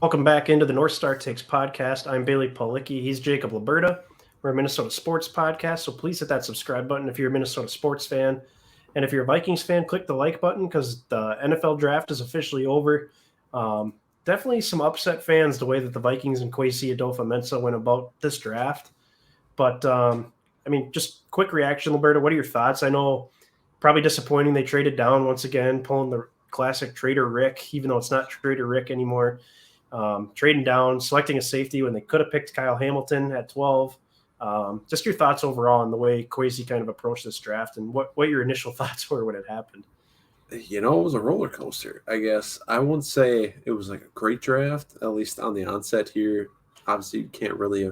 Welcome back into the North Star Takes podcast. I'm Bailey Policki. He's Jacob Liberta. We're a Minnesota sports podcast, so please hit that subscribe button if you're a Minnesota sports fan. And if you're a Vikings fan, click the like button because the NFL draft is officially over. Definitely some upset fans the way that the Vikings and Kwesi Adofo-Mensah went about this draft. But, just quick reaction, Liberta. What are your thoughts? I know probably disappointing they traded down once again, pulling the classic Trader Rick, even though it's not Trader Rick anymore. Trading down, selecting a safety when they could have picked Kyle Hamilton at 12. Just your thoughts overall on the way Kwesi kind of approached this draft and what your initial thoughts were when it happened. It was a roller coaster, I guess. I wouldn't say it was like a great draft, at least on the onset here. Obviously, you can't really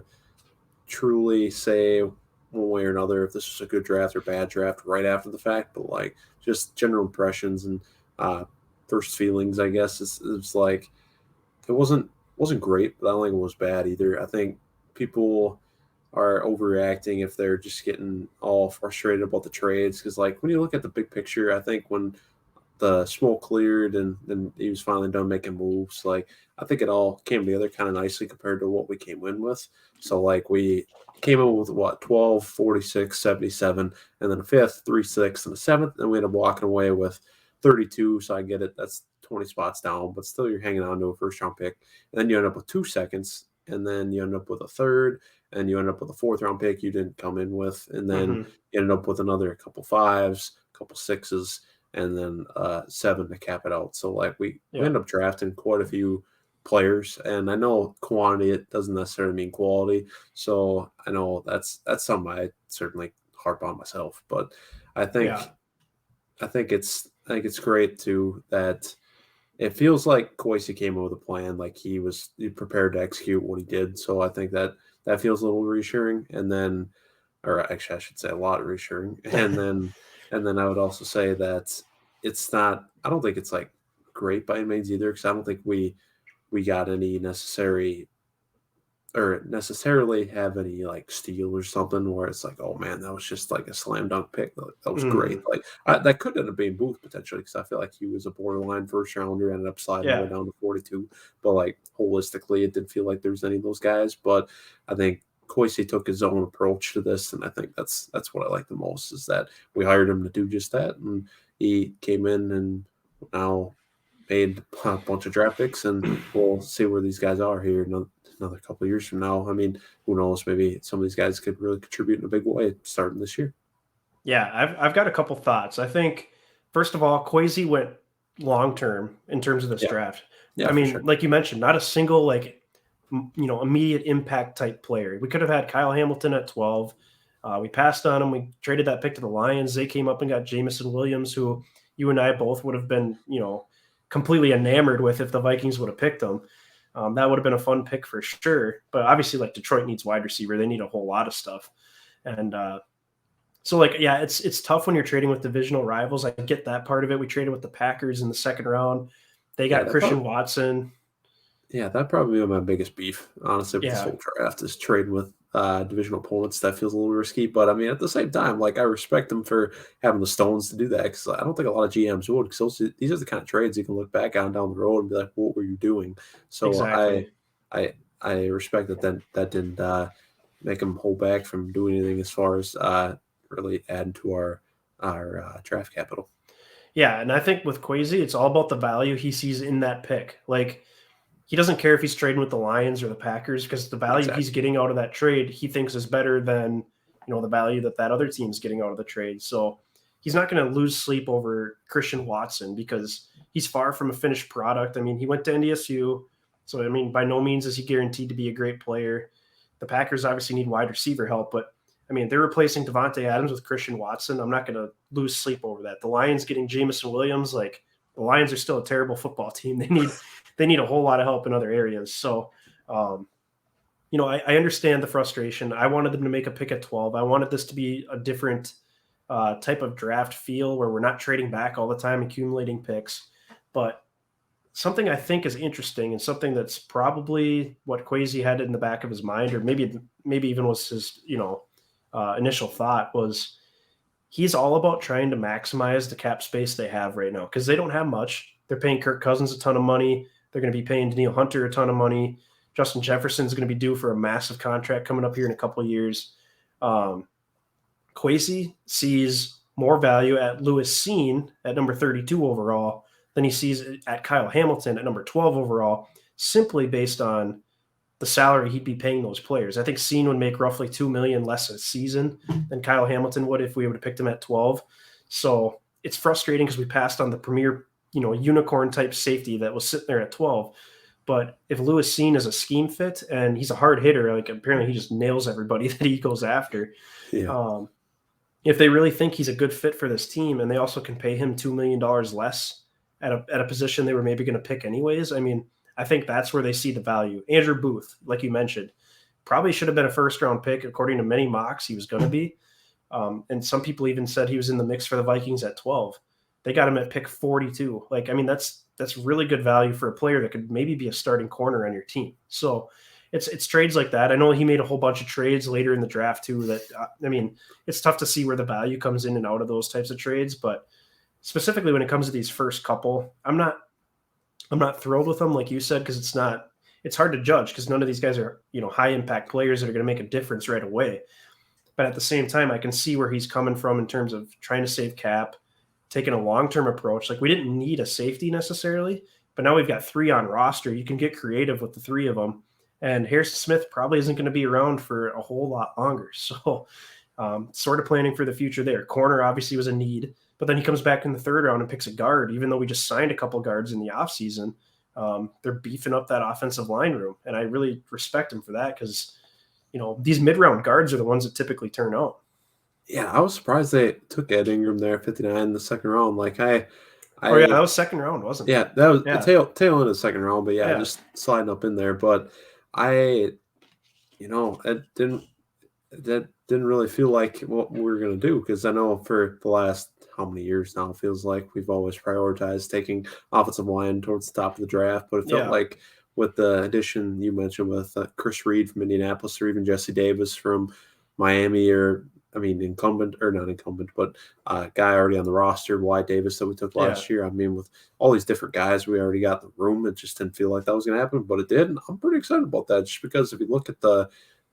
truly say one way or another if this was a good draft or bad draft right after the fact, but like just general impressions and first feelings, I guess. It's like it wasn't great, but I don't think it was bad either. I think people are overreacting if they're just getting all frustrated about the trades because, like, when you look at the big picture, I think when the smoke cleared and then he was finally done making moves, like I think it all came together kind of nicely compared to what we came in with. So like we came in with what 12, 46, 77, and then a fifth, 3-6, and a seventh, and we ended up walking away with 32. So I get it. That's 20 spots down, but still you're hanging on to a first round pick. And then you end up with 2 seconds, and then you end up with a third, and you end up with a fourth round pick you didn't come in with, and then you end up with another couple fives, a couple sixes, and then 7 to cap it out. So like we end up drafting quite a few players, and I know quantity it doesn't necessarily mean quality. So I know that's something I certainly harp on myself, but I think it's great too that it feels like Kwesi came up with a plan, like he prepared to execute what he did. So I think that feels a little reassuring, and then, or actually I should say a lot reassuring, and then I would also say that it's not. I don't think it's like great by any means either, because I don't think we got any necessarily have any like steal or something where it's like, oh man, that was just like a slam dunk pick. That was great. Like that could end up being Booth potentially, because I feel like he was a borderline first rounder, ended up sliding all the way down to 42. But like holistically, it didn't feel like there was any of those guys. But I think Kwesi took his own approach to this, and I think that's what I like the most is that we hired him to do just that, and he came in and now made a bunch of draft picks, and we'll see where these guys are here another couple of years from now. I mean, who knows? Maybe some of these guys could really contribute in a big way starting this year. Yeah, I've got a couple thoughts. I think, first of all, Kwesi went long term in terms of this draft. Yeah, I mean, sure. like you mentioned, not a single immediate impact type player. We could have had Kyle Hamilton at 12. We passed on him. We traded that pick to the Lions. They came up and got Jameson Williams, who you and I both would have been, completely enamored with if the Vikings would have picked him. That would have been a fun pick for sure. But obviously, like Detroit needs wide receiver. They need a whole lot of stuff. And so it's tough when you're trading with divisional rivals. I get that part of it. We traded with the Packers in the second round. They got Christian Watson. Yeah, that'd probably be my biggest beef, honestly, with this whole draft is trading with divisional opponents. That feels a little risky. But I mean, at the same time, like I respect them for having the stones to do that, because I don't think a lot of GMs would. Because these are the kind of trades you can look back on down the road and be like, "What were you doing?" So exactly. I respect that didn't make them hold back from doing anything as far as really adding to our draft capital. Yeah, and I think with Kwesi, it's all about the value he sees in that pick. Like, he doesn't care if he's trading with the Lions or the Packers, because the value he's getting out of that trade he thinks is better than the value that other team's getting out of the trade. So he's not going to lose sleep over Christian Watson because he's far from a finished product. I mean, he went to NDSU, so I mean, by no means is he guaranteed to be a great player. The Packers obviously need wide receiver help, but I mean, they're replacing Devontae Adams with Christian Watson. I'm not going to lose sleep over that. The Lions getting Jameson Williams, like the Lions are still a terrible football team. They need a whole lot of help in other areas. So, I understand the frustration. I wanted them to make a pick at 12. I wanted this to be a different type of draft feel where we're not trading back all the time, accumulating picks. But something I think is interesting and something that's probably what Kwesi had in the back of his mind, or maybe even was his, initial thought, was he's all about trying to maximize the cap space they have right now because they don't have much. They're paying Kirk Cousins a ton of money. They're going to be paying Danielle Hunter a ton of money. Justin Jefferson's going to be due for a massive contract coming up here in a couple of years. Kwesi sees more value at Lewis Cine at number 32 overall than he sees at Kyle Hamilton at number 12 overall, simply based on the salary he'd be paying those players. I think Cine would make roughly $2 million less a season than Kyle Hamilton would if we would have picked him at 12. So it's frustrating because we passed on the premier, unicorn type safety that was sitting there at 12. But if Lewis Cine is a scheme fit and he's a hard hitter, like apparently he just nails everybody that he goes after. Yeah. If they really think he's a good fit for this team and they also can pay him $2 million less at a position they were maybe going to pick anyways, I mean, I think that's where they see the value. Andrew Booth, like you mentioned, probably should have been a first-round pick. According to many mocks, he was going to be. And some people even said he was in the mix for the Vikings at 12. They got him at pick 42. Like, I mean, that's really good value for a player that could maybe be a starting corner on your team. So it's trades like that. I know he made a whole bunch of trades later in the draft too that, I mean, it's tough to see where the value comes in and out of those types of trades, but specifically when it comes to these first couple, I'm not thrilled with them, like you said, because it's hard to judge because none of these guys are, high impact players that are going to make a difference right away. But at the same time, I can see where he's coming from in terms of trying to save cap, taking a long-term approach. Like we didn't need a safety necessarily, but now we've got 3 on roster. You can get creative with the 3 of them. And Harrison Smith probably isn't going to be around for a whole lot longer. So sort of planning for the future there. Corner obviously was a need, but then he comes back in the 3rd round and picks a guard, even though we just signed a couple guards in the offseason. They're beefing up that offensive line room. And I really respect him for that because, these mid-round guards are the ones that typically turn out. Yeah, I was surprised they took Ed Ingram there, 59 in the 2nd round. Like that was 2nd round, wasn't it? Yeah, that was the tail end of the 2nd round, but just sliding up in there. But it didn't really feel like what we were going to do because I know for the last how many years now it feels like we've always prioritized taking offensive line towards the top of the draft, but it felt like with the addition you mentioned with Chris Reed from Indianapolis or even Jesse Davis from Miami incumbent or not incumbent, but guy already on the roster, Wyatt Davis that we took last year. I mean, with all these different guys we already got in the room, it just didn't feel like that was going to happen, but it did. And I'm pretty excited about that just because if you look at the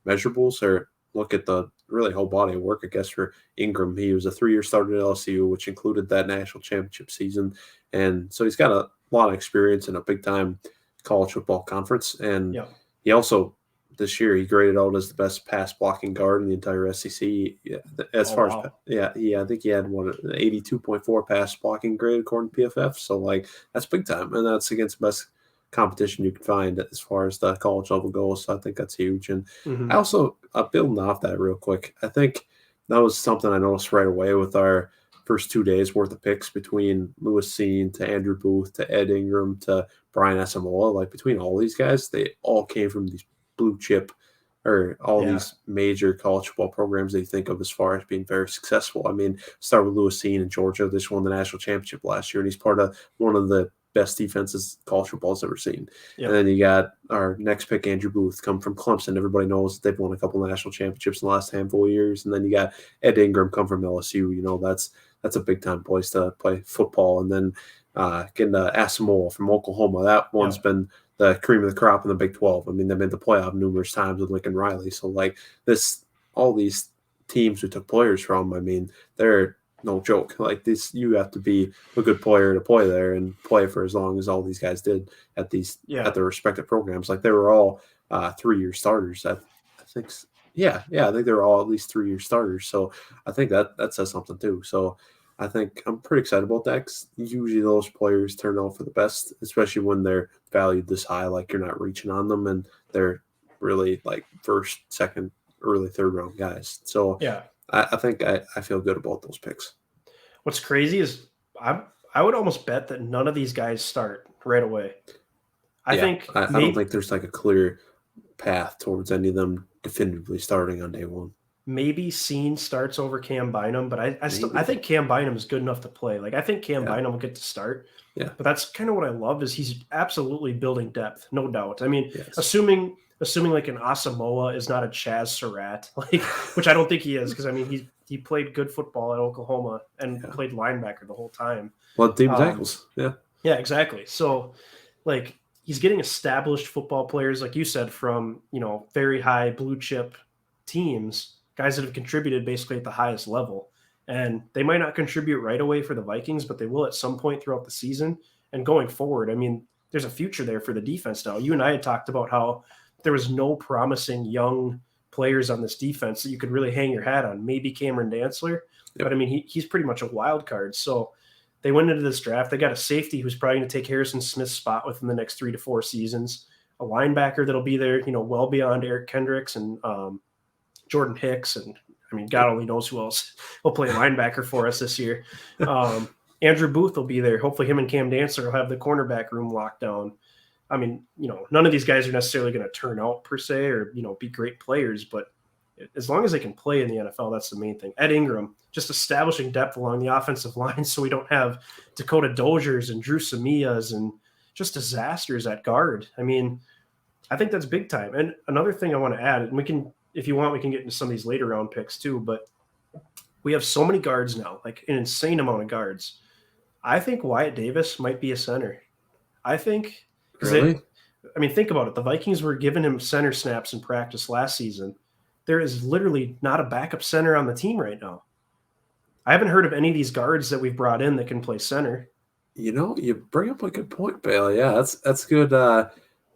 measurables or look at the really whole body of work, I guess, for Ingram, he was a 3-year starter at LSU, which included that national championship season. And so he's got a lot of experience in a big-time college football conference. And he also – this year, he graded out as the best pass blocking guard in the entire SEC. I think he had 82.4 pass blocking grade according to PFF. So that's big time, and that's against the best competition you can find as far as the college level goes. So I think that's huge. And I also building off that real quick. I think that was something I noticed right away with our first 2 days worth of picks between Lewis Cine to Andrew Booth to Ed Ingram to Brian Asamoah. Like between all these guys, they all came from these blue chip or all these major college football programs that you think of as far as being very successful. I mean, start with Lewis Cine in Georgia. This won the national championship last year, and he's part of one of the best defenses college football's ever seen. Yep. And then you got our next pick, Andrew Booth, come from Clemson. Everybody knows that they've won a couple of national championships in the last handful of years. And then you got Ed Ingram come from LSU. That's a big-time place to play football. And then getting Asamoah from Oklahoma. That one's been the cream of the crop in the Big 12. I mean, they made the playoff numerous times with Lincoln Riley. So, all these teams we took players from, I mean, they're no joke. You have to be a good player to play there and play for as long as all these guys did at their respective programs. They were all 3-year starters. I think they were all at least 3-year starters. So I think that says something too. So I think I'm pretty excited about that because usually those players turn out for the best, especially when they're valued this high. You're not reaching on them and they're really first, second, early 3rd round guys. So I think I feel good about those picks. What's crazy is I would almost bet that none of these guys start right away. I don't think there's a clear path towards any of them definitively starting on day one. Maybe Cine starts over Cam Bynum, but I think Cam Bynum is good enough to play. I think Cam Bynum will get to start. Yeah. But that's kind of what I love is he's absolutely building depth, no doubt. I mean, assuming an Asamoah is not a Chaz Surratt, which I don't think he is, because I mean he played good football at Oklahoma and played linebacker the whole time. Well, deep tackles. Yeah. Yeah, exactly. So he's getting established football players, like you said, from, very high blue chip teams, guys that have contributed basically at the highest level. And they might not contribute right away for the Vikings, but they will at some point throughout the season. And going forward, I mean, there's a future there for the defense now. You and I had talked about how there was no promising young players on this defense that you could really hang your hat on. Maybe Cameron Dantzler, but I mean, he's pretty much a wild card. So they went into this draft. They got a safety who's probably going to take Harrison Smith's spot within the next 3 to 4 seasons, a linebacker that'll be there, well beyond Eric Kendricks and Jordan Hicks. And I mean, God only knows who else will play linebacker for us this year. Andrew Booth will be there. Hopefully him and Cam Dantzler will have the cornerback room locked down. I mean, none of these guys are necessarily going to turn out per se or, be great players, but as long as they can play in the NFL, that's the main thing. Ed Ingram, just establishing depth along the offensive line so we don't have Dakota Dozier's and Drew Samias and just disasters at guard. I mean, I think that's big time. And another thing I want to add, and we can, if you want, we can get into some of these later round picks too, but we have so many guards now, like an insane amount of guards. I think Wyatt Davis might be a center. I think Really? think about it. The Vikings were giving him center snaps in practice last season. There is literally not a backup center on the team right now. I haven't heard of any of these guards that we've brought in that can play center. You bring up a good point, Bailey. Yeah, that's good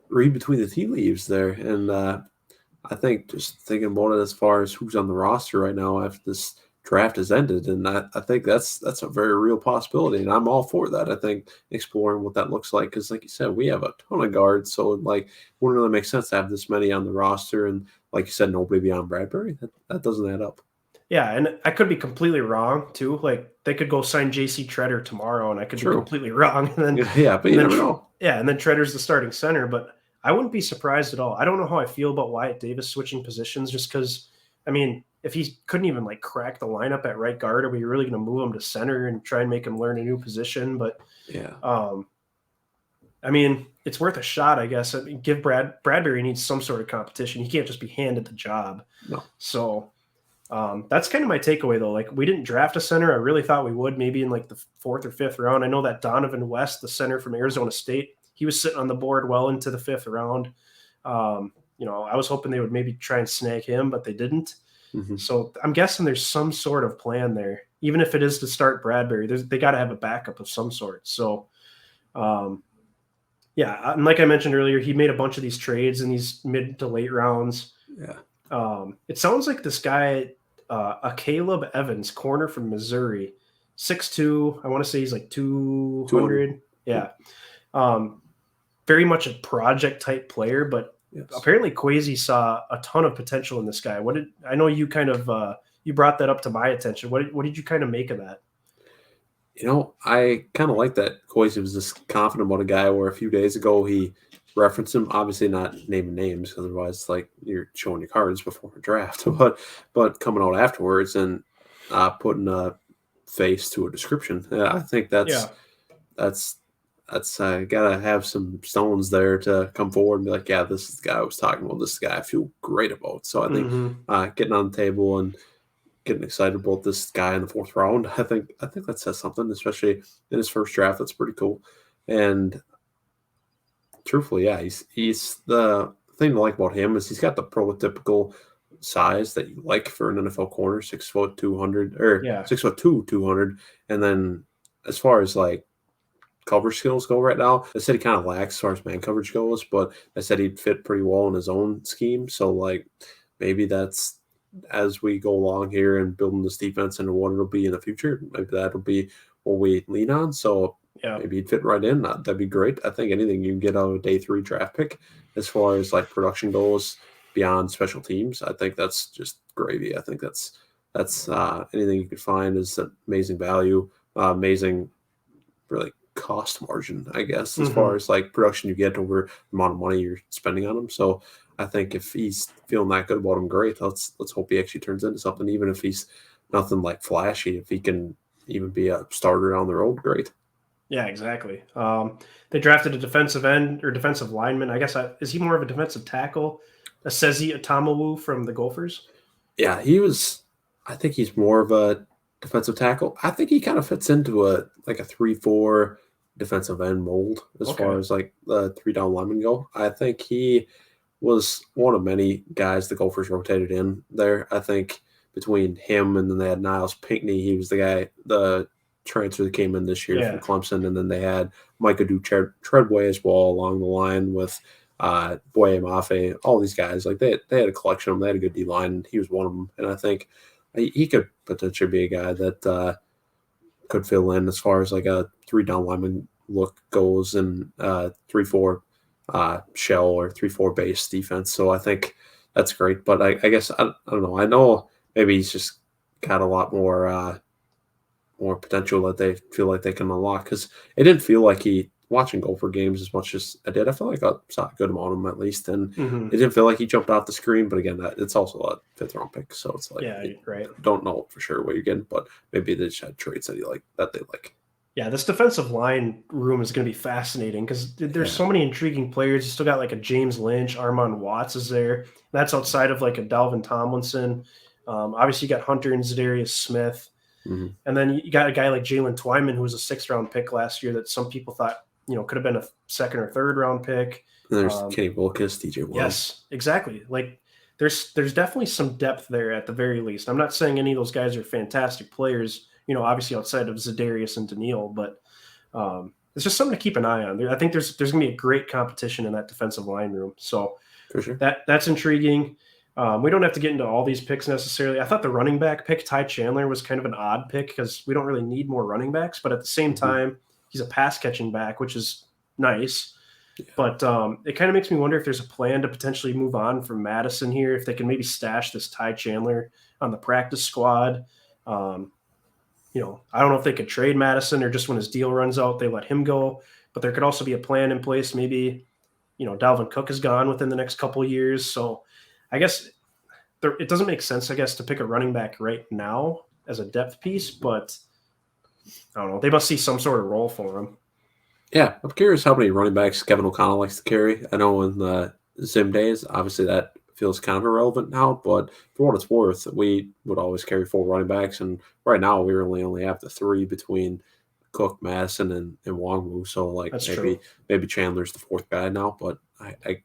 read between the tea leaves there. And I think just thinking about it as far as who's on the roster right now after this draft has ended, and I think that's a very real possibility, and I'm all for that. I think exploring what that looks like, because like you said, we have a ton of guards, so like wouldn't really make sense to have this many on the roster, and like you said, nobody beyond Bradbury. That doesn't add up. Yeah, and I could be completely wrong too. Like they could go sign J.C. Treader tomorrow, and I could be completely wrong. And then but you never know. Yeah, and then Treader's the starting center, but I wouldn't be surprised at all. I don't know how I feel about Wyatt Davis switching positions, just because, I mean, if he couldn't even like crack the lineup at right guard, are we really going to move him to center and try and make him learn a new position? But yeah, I mean, it's worth a shot, I guess. I mean, Bradbury needs some sort of competition. He can't just be handed the job. No. So that's kind of my takeaway, though. Like we didn't draft a center. I really thought we would, maybe in like the 4th or 5th round. I know that Donovan West, the center from Arizona State, he was sitting on the board well into the 5th round. I was hoping they would maybe try and snag him, but they didn't. Mm-hmm. So I'm guessing there's some sort of plan there, even if it is to start Bradbury. They got to have a backup of some sort. So, yeah, and like I mentioned earlier, he made a bunch of these trades in these mid to late rounds. Yeah. It sounds like this guy, a Caleb Evans, corner from Missouri, 6'2". I want to say he's like 200. Yeah. Very much a project type player, but yes. Apparently Kwesi saw a ton of potential in this guy. I know you kind of you brought that up to my attention. What did you kind of make of that? I kind of like that Kwesi was just confident about a guy where a few days ago he referenced him, obviously not naming names, because otherwise like you're showing your cards before a draft, but coming out afterwards and putting a face to a description. I think that's gotta have some stones there to come forward and be like, yeah, this is the guy I was talking about. This is the guy I feel great about. So I think getting on the table and getting excited about this guy in the 4th round, I think that says something, especially in his first draft. That's pretty cool. And truthfully, yeah, he's the thing to like about him is he's got the prototypical size that you like for an NFL corner, 6'2", 200, or 6'2", 200. And then as far as like coverage skills go right now, I said he kind of lacks as far as man coverage goes, but I said he'd fit pretty well in his own scheme. So like maybe that's as we go along here and building this defense into what it'll be in the future, maybe that'll be what we lean on. So maybe he'd fit right in. That'd be great. I think anything you can get out of a day 3 draft pick as far as like production goes beyond special teams, I think that's just gravy. I think that's anything you could find is amazing value, amazing really cost margin, I guess, as far as like production you get over the amount of money you're spending on him. So I think if he's feeling that good about him, great. Let's hope he actually turns into something, even if he's nothing like flashy. If he can even be a starter on the road, great. Yeah, exactly. They drafted a defensive end or defensive lineman. I guess is he more of a defensive tackle? Asezi Atamawu from the Gophers. Yeah, I think he's more of a defensive tackle. I think he kind of fits into a 3-4 defensive end mold as far as like the 3-down linemen go. I think he was one of many guys the Gophers rotated in there. I think between him and then they had Niles Pinckney, he was the guy, the transfer that came in this year from Clemson, and then they had Micah Treadway as well along the line with Boye Mafe, all these guys. Like they had a collection of them. They had a good D line, and he was one of them. And I think he could potentially be a guy that could fill in as far as like a 3-down lineman look goes and 3-4 shell or 3-4 base defense. So I think that's great. But I guess I don't know. I know maybe he's just got a lot more potential that they feel like they can unlock, because it didn't feel like he watching Gopher games as much as I did. I felt like I saw a good amount of him at least, and it didn't feel like he jumped off the screen. But again, it's also a 5th-round pick, so it's like don't know for sure what you're getting, but maybe they just had traits that they like. Yeah, this defensive line room is going to be fascinating because there's so many intriguing players. You still got like a James Lynch, Armon Watts is there. That's outside of like a Dalvin Tomlinson. Obviously, you got Hunter and Zadarius Smith. And then you got a guy like Jalen Twyman, who was a 6th-round pick last year that some people thought, could have been a 2nd or 3rd-round pick. And there's Kenny Wilkes, DJ Moore. Yes, exactly. Like there's definitely some depth there at the very least. I'm not saying any of those guys are fantastic players, obviously outside of Zadarius and Daniil, but it's just something to keep an eye on. I think there's going to be a great competition in that defensive line room. So for sure. That's intriguing. We don't have to get into all these picks necessarily. I thought the running back pick, Ty Chandler, was kind of an odd pick because we don't really need more running backs. But at the same time, he's a pass-catching back, which is nice. Yeah. But it kind of makes me wonder if there's a plan to potentially move on from Madison here, if they can maybe stash this Ty Chandler on the practice squad. I don't know if they could trade Madison or just when his deal runs out, they let him go. But there could also be a plan in place. Maybe, Dalvin Cook is gone within the next couple of years. So I guess it doesn't make sense, I guess, to pick a running back right now as a depth piece, but I don't know. They must see some sort of role for him. Yeah, I'm curious how many running backs Kevin O'Connell likes to carry. I know in the Zim days, obviously that feels kind of irrelevant now, but for what it's worth, we would always carry 4 running backs, and right now we only have the 3 between Cook, Madison, and Wongwu. So like maybe Chandler's the 4th guy now, but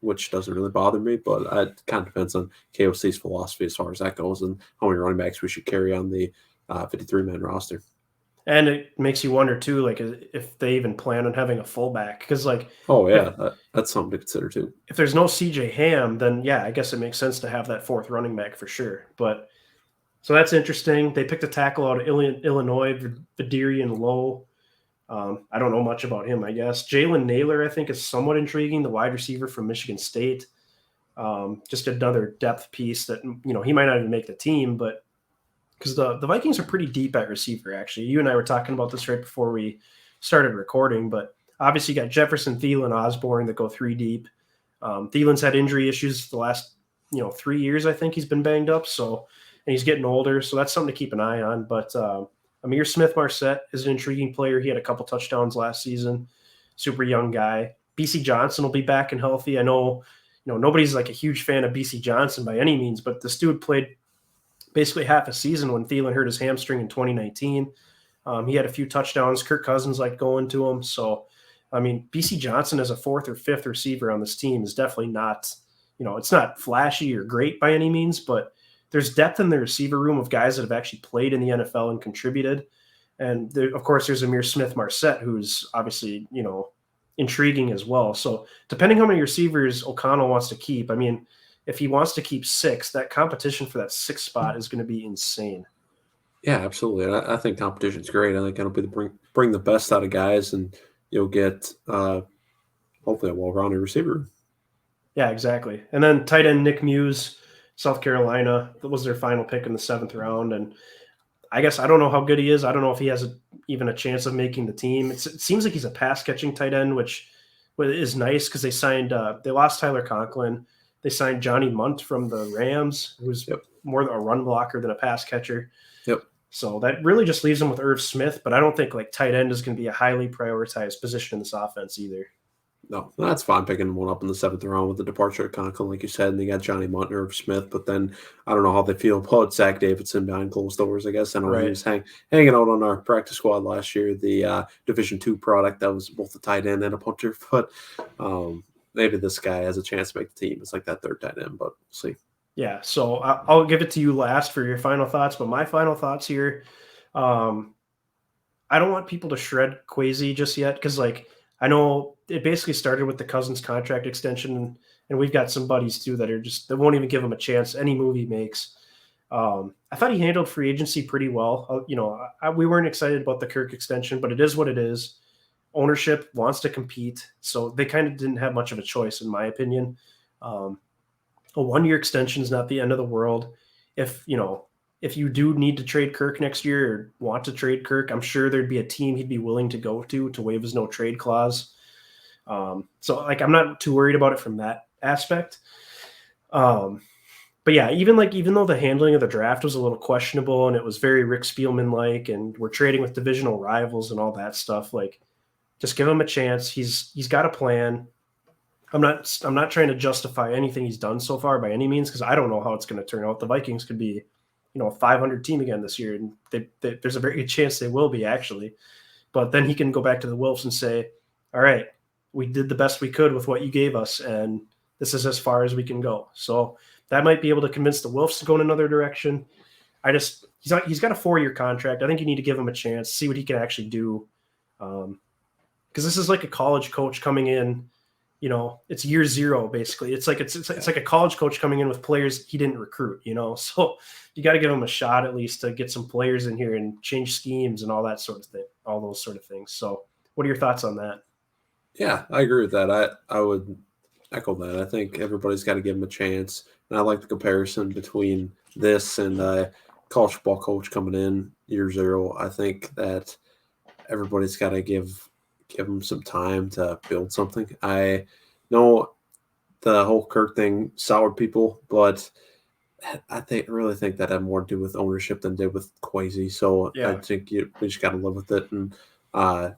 which doesn't really bother me, but it kind of depends on KOC's philosophy as far as that goes and how many running backs we should carry on the 53-man roster. And it makes you wonder too, like if they even plan on having a fullback, because like that's something to consider too. If there's no CJ Ham, then I guess it makes sense to have that 4th running back for sure. But so that's interesting. They picked a tackle out of Illinois, Vidirian Lowe. I don't know much about him, I guess. Jalen Naylor, I think, is somewhat intriguing, the wide receiver from Michigan State. Just another depth piece that, he might not even make the team, but because the Vikings are pretty deep at receiver, actually. You and I were talking about this right before we started recording, but obviously you got Jefferson, Thielen, Osborne that go 3 deep. Thielen's had injury issues the last, 3 years, I think he's been banged up, and he's getting older, so that's something to keep an eye on, but Amir Smith-Marset is an intriguing player. He had a couple touchdowns last season. Super young guy. BC Johnson will be back and healthy. I know, nobody's like a huge fan of BC Johnson by any means, but this dude played basically half a season when Thielen hurt his hamstring in 2019. He had a few touchdowns. Kirk Cousins liked going to him. So, BC Johnson as a 4th or 5th receiver on this team is definitely not, it's not flashy or great by any means, but there's depth in the receiver room of guys that have actually played in the NFL and contributed. And of course, there's Amir Smith-Marset, who's obviously, intriguing as well. So depending how many receivers O'Connell wants to keep, if he wants to keep 6, that competition for that 6th spot is going to be insane. Yeah, absolutely. I think competition's great. I think it'll be bring the best out of guys, and you'll get hopefully a well-rounded receiver. Yeah, exactly. And then tight end Nick Muse, South Carolina, that was their final pick in the 7th round. And I guess I don't know how good he is. I don't know if he has even a chance of making the team. It seems like he's a pass-catching tight end, which is nice because they lost Tyler Conklin. They signed Johnny Munt from the Rams, who's more a run blocker than a pass catcher. Yep. So that really just leaves him with Irv Smith, but I don't think like tight end is going to be a highly prioritized position in this offense either. No, that's fine picking one up in the 7th round with the departure of Conklin, like you said, and they got Johnny Muntner of Smith. But then I don't know how they feel about Zach Davidson behind closed doors. I guess I know he Right. was hanging out on our practice squad last year, the Division II product that was both a tight end and a punter. But maybe this guy has a chance to make the team. It's like that third tight end, but we'll see. Yeah. So I'll give it to you last for your final thoughts. But my final thoughts here, um, I don't want people to shred Kwesi just yet because, like, I know it basically started with the Cousins contract extension, and we've got some buddies too that won't even give him a chance any move he makes. I thought he handled free agency pretty well. We weren't excited about the Kirk extension, but it is what it is. Ownership wants to compete, so they kind of didn't have much of a choice, in my opinion. Um, a 1 year extension is not the end of the world. If you do need to trade Kirk next year or want to trade Kirk, I'm sure there'd be a team he'd be willing to go to waive his no trade clause. So like I'm not too worried about it from that aspect. Um, but yeah, even though the handling of the draft was a little questionable and it was very Rick Spielman like, and we're trading with divisional rivals and all that stuff, like just give him a chance. He's got a plan. I'm not trying to justify anything he's done so far by any means because I don't know how it's going to turn out. The Vikings could be, a 500 team again this year, and there's a very good chance they will be actually. But then he can go back to the Wolves and say, "All right, we did the best we could with what you gave us, and this is as far as we can go." So that might be able to convince the Wolves to go in another direction. He's got a 4 year contract. I think you need to give him a chance, see what he can actually do, because this is like a college coach coming in. It's year zero basically. It's like a college coach coming in with players he didn't recruit. So you got to give him a shot at least to get some players in here and change schemes and all that sort of thing, all those sort of things. So what are your thoughts on that? Yeah, I agree with that. I would echo that. I think everybody's got to give him a chance, and I like the comparison between this and college football coach coming in year zero. I think that everybody's got to give him some time to build something. I know the whole Kirk thing soured people, but really think that had more to do with ownership than did with Kwesi. So I Yeah. think we just got to live with it and uh,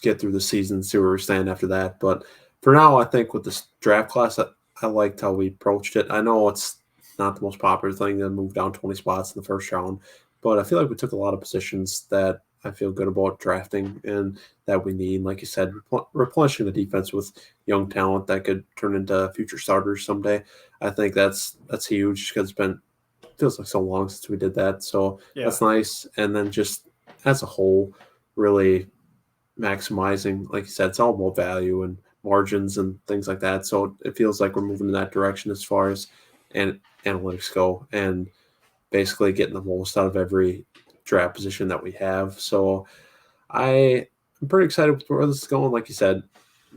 get through the season, see where we stand after that. But for now, I think with this draft class, I liked how we approached it. I know it's not the most popular thing to move down 20 spots in the first round, but I feel like we took a lot of positions that I feel good about drafting and that we need. Like you said, replenishing the defense with young talent that could turn into future starters someday. I think that's huge because feels like so long since we did that. So Yeah. that's nice. And then just as a whole, really maximizing, like you said, it's all about value and margins and things like that. So it feels like we're moving in that direction as far as analytics go and basically getting the most out of every draft position that we have. So I'm pretty excited with where this is going. Like you said,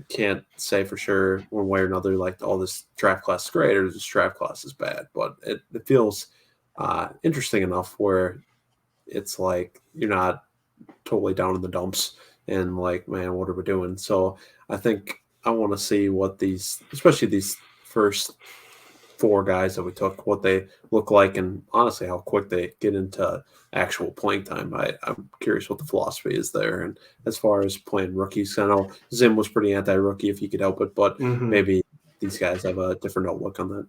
can't say for sure one way or another, like, oh, this draft class is great or this draft class is bad, but it feels interesting enough where it's like you're not totally down in the dumps and like, man, what are we doing? So I think I want to see what especially these first four guys that we took, what they look like, and honestly, how quick they get into actual playing time. I'm curious what the philosophy is there. And as far as playing rookies, I know Zim was pretty anti-rookie if he could help it, but Mm-hmm. maybe these guys have a different outlook on that.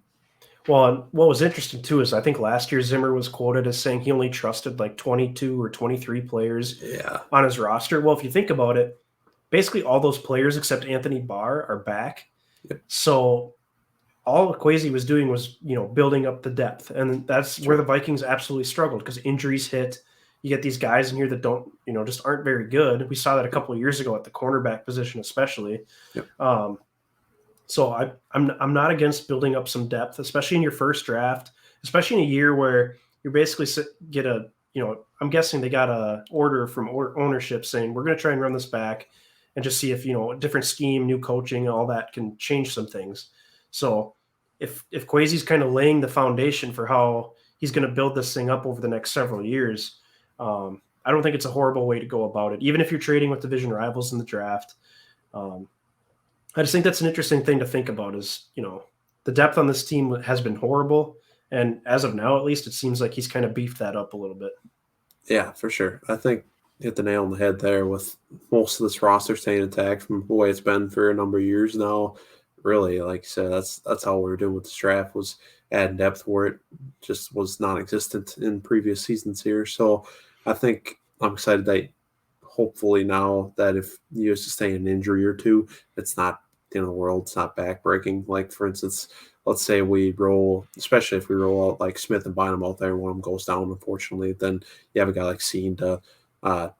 Well, and what was interesting too is I think last year Zimmer was quoted as saying he only trusted like 22 or 23 players Yeah, on his roster. Well, if you think about it, basically all those players except Anthony Barr are back. yep, So all Kwesi was doing was, building up the depth. And that's where sure, the Vikings absolutely struggled because injuries hit. You get these guys in here that don't, just aren't very good. We saw that a yep, couple of years ago at the cornerback position, especially. yep, Um, so I'm not against building up some depth, especially in your first draft, especially in a year where you're basically get a, I'm guessing they got a order from ownership saying we're going to try and run this back and just see if, a different scheme, new coaching, all that can change some things. So if Kwesi's kind of laying the foundation for how he's going to build this thing up over the next several years, I don't think it's a horrible way to go about it. Even if you're trading with division rivals in the draft, um, I just think that's an interesting thing to think about. Is the depth on this team has been horrible, and as of now, at least, it seems like he's kind of beefed that up a little bit. yeah, for sure. I think hit the nail on the head there with most of this roster staying intact from the way it's been for a number of years now. Really, like you said, that's how we were doing with this draft, was adding depth where it just was non-existent in previous seasons here. So I think I'm excited that hopefully now that if you sustain an injury or two, it's not the end of the world. It's not backbreaking. Like for instance, let's say we roll, especially if we roll out like Smith and Bynum out there, and one of them goes down, unfortunately, then you have a guy like Seen to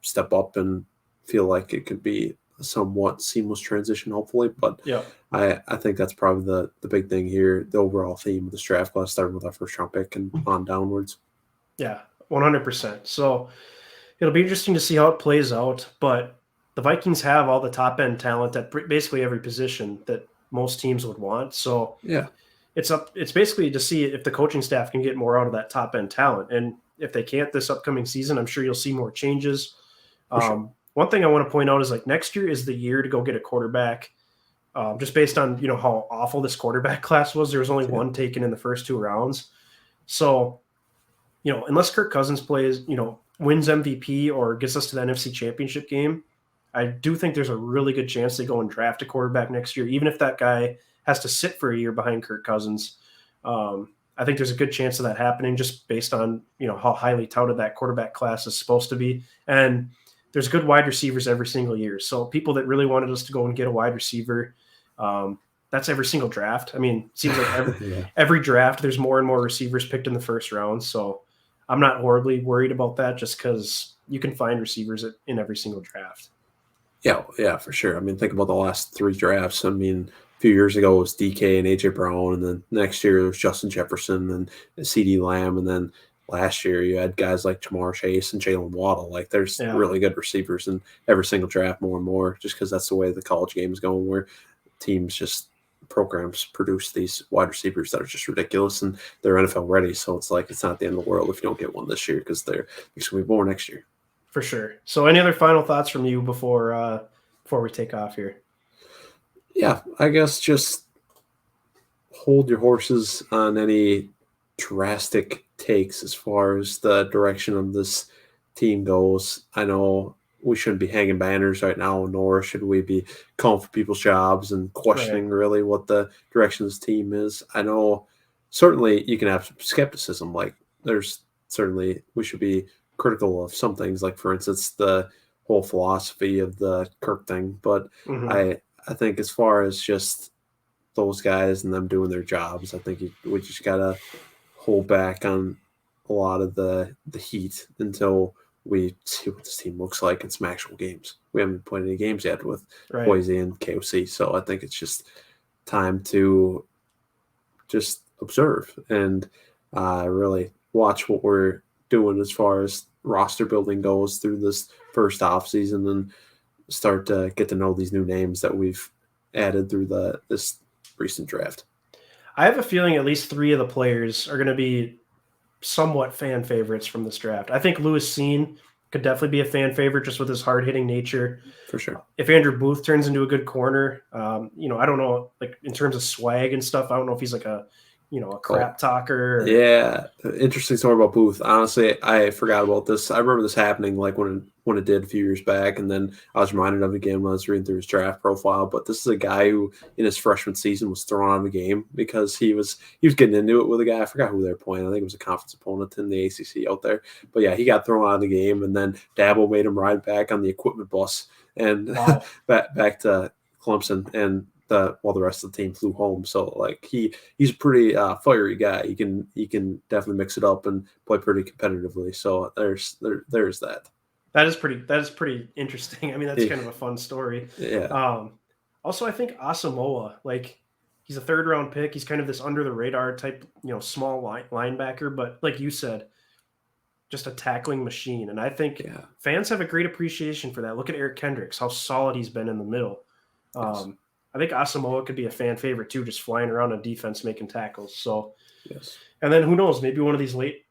step up and feel like it could be a somewhat seamless transition, hopefully. But Yeah. I think that's probably the big thing here, the overall theme of this draft class, starting with our first round pick and on downwards. Yeah, 100%. So it'll be interesting to see how it plays out. But the Vikings have all the top end talent at basically every position that most teams would want. So Yeah, it's basically to see if the coaching staff can get more out of that top end talent. And if they can't this upcoming season, I'm sure you'll see more changes. sure. One thing I want to point out is like next year is the year to go get a quarterback. Just based on how awful this quarterback class was, there was only one taken in the first 2 rounds. So unless Kirk Cousins plays, wins MVP or gets us to the NFC Championship game, I do think there's a really good chance they go and draft a quarterback next year, even if that guy has to sit for a year behind Kirk Cousins. I think there's a good chance of that happening just based on how highly touted that quarterback class is supposed to be, and there's good wide receivers every single year. So people that really wanted us to go and get a wide receiver, that's every single draft. I mean, it seems like every draft there's more and more receivers picked in the first round. So I'm not horribly worried about that just because you can find receivers in every single draft. Yeah, for sure. I mean, think about the last 3 drafts. I mean, a few years ago it was DK and AJ Brown, and then next year it was Justin Jefferson and CD Lamb, and then last year you had guys like Jamar Chase and Jalen Waddle. Like, there's really good receivers in every single draft, more and more, just because that's the way the college game is going, where programs produce these wide receivers that are just ridiculous, and they're NFL ready. So it's like it's not the end of the world if you don't get one this year, because there's going to be more next year. For sure. So any other final thoughts from you before we take off here? Yeah, I guess just hold your horses on any drastic takes as far as the direction of this team goes. I know we shouldn't be hanging banners right now, nor should we be calling for people's jobs and questioning really what the direction of this team is. I know certainly you can have some skepticism. Like, there's certainly we should be critical of some things, like for instance the whole philosophy of the Kirk thing. But I think as far as just those guys and them doing their jobs, I think we just gotta hold back on a lot of the heat until we see what this team looks like in some actual games. We haven't played any games yet with Kwesi and KOC, so I think it's just time to just observe and really watch what we're doing as far as roster building goes through this first off season, and start to get to know these new names that we've added through this recent draft. I have a feeling at least 3 of the players are going to be somewhat fan favorites from this draft. I think Lewis Seen could definitely be a fan favorite just with his hard-hitting nature. For sure. If Andrew Booth turns into a good corner, I don't know, like in terms of swag and stuff, I don't know if he's like a crap talker. Yeah, interesting story about Booth. Honestly, I forgot about this. I remember this happening like when it did a few years back, and then I was reminded of it again when I was reading through his draft profile. But this is a guy who, in his freshman season, was thrown out of the game because he was getting into it with a guy. I forgot who they were playing. I think it was a conference opponent in the ACC out there. But yeah, he got thrown out of the game, and then Dabo made him ride back on the equipment bus and back to Clemson, and while the rest of the team flew home. So like he's a pretty fiery guy. He can definitely mix it up and play pretty competitively. So there's that. That is pretty interesting. I mean, that's kind of a fun story. Yeah. Also, I think Asamoah, like, he's a 3rd round pick. He's kind of this under the radar type, small linebacker, but like you said, just a tackling machine. And I think fans have a great appreciation for that. Look at Eric Kendricks, how solid he's been in the middle. Yes. I think Asamoah could be a fan favorite too, just flying around on defense, making tackles. So, yes. And then who knows, maybe one of these late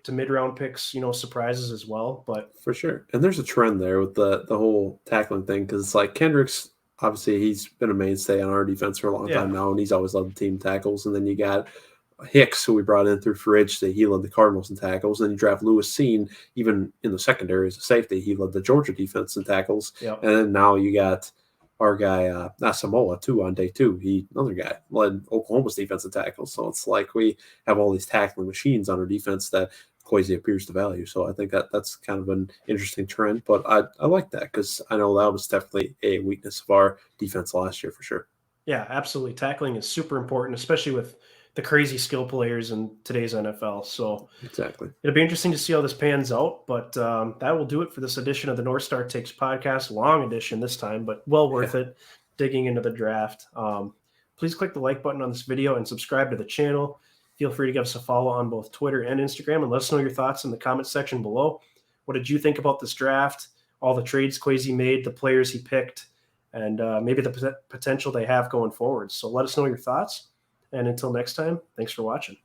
to mid round picks, surprises as well. But for sure. And there's a trend there with the whole tackling thing, because it's like Kendricks, obviously he's been a mainstay on our defense for a long time now, and he's always led the team tackles. And then you got Hicks, who we brought in through free agency, he led the Cardinals in tackles. Then you draft Lewis Cine, even in the secondary as a safety, he led the Georgia defense in tackles. Yep. And then now you got our guy Asamoah too on day 2. Another guy led Oklahoma's defensive tackles. So it's like we have all these tackling machines on our defense that Kwesi appears to value. So I think that's kind of an interesting trend. But I like that because I know that was definitely a weakness of our defense last year for sure. Yeah, absolutely. Tackling is super important, especially with the crazy skill players in today's NFL. So exactly, it'll be interesting to see how this pans out. But that will do it for this edition of the North Star Takes podcast. Long edition this time, but well worth it digging into the draft. Please click the like button on this video and subscribe to the channel. Feel free to give us a follow on both Twitter and Instagram, and let us know your thoughts in the comment section below. What did you think about this draft? All the trades Kwesi made, the players he picked, and maybe the potential they have going forward. So let us know your thoughts. And until next time, thanks for watching.